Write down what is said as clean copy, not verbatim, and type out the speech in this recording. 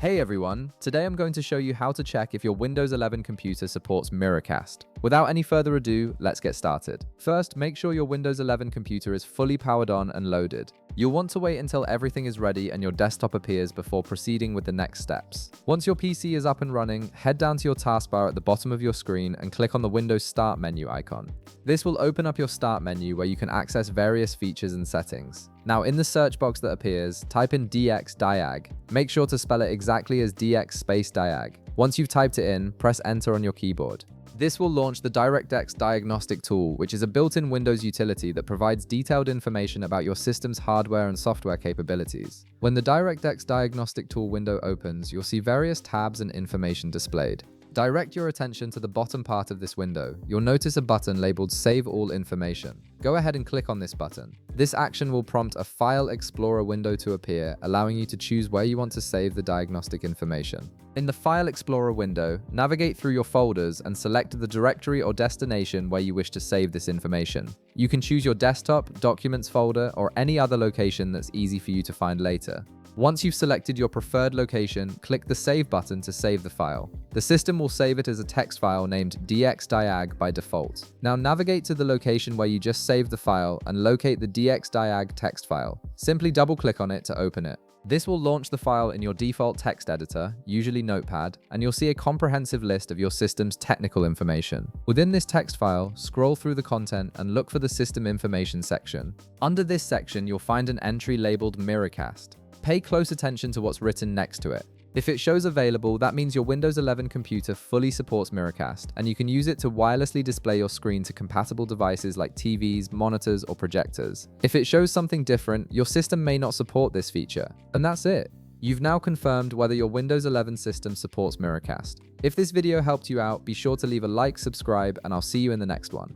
Hey everyone, today I'm going to show you how to check if your Windows 11 computer supports Miracast. Without any further ado, let's get started. First, make sure your Windows 11 computer is fully powered on and loaded. You'll want to wait until everything is ready and your desktop appears before proceeding with the next steps. Once your PC is up and running, head down to your taskbar at the bottom of your screen and click on the Windows Start menu icon. This will open up your Start menu where you can access various features and settings. Now, in the search box that appears, type in DX Make sure to spell it exactly as DX space diag. Once you've typed it in, press enter on your keyboard. This will launch the DirectX diagnostic tool, which is a built-in Windows utility that provides detailed information about your system's hardware and software capabilities. When the DirectX diagnostic tool window opens, you'll see various tabs and information displayed. Direct your attention to the bottom part of this window. You'll notice a button labeled Save All Information. Go ahead and click on this button. This action will prompt a File Explorer window to appear, allowing you to choose where you want to save the diagnostic information. In the File Explorer window, navigate through your folders and select the directory or destination where you wish to save this information. You can choose your desktop, documents folder, or any other location that's easy for you to find later. Once you've selected your preferred location, click the Save button to save the file. The system will save it as a text file named DXDiag by default. Now navigate to the location where you just saved the file and locate the DXDiag text file. Simply double-click on it to open it. This will launch the file in your default text editor, usually Notepad, and you'll see a comprehensive list of your system's technical information. Within this text file, scroll through the content and look for the System Information section. Under this section, you'll find an entry labeled Miracast. Pay close attention to what's written next to it. If it shows available, that means your Windows 11 computer fully supports Miracast, and you can use it to wirelessly display your screen to compatible devices like TVs, monitors, or projectors. If it shows something different, your system may not support this feature. And that's it. You've now confirmed whether your Windows 11 system supports Miracast. If this video helped you out, be sure to leave a like, subscribe, and I'll see you in the next one.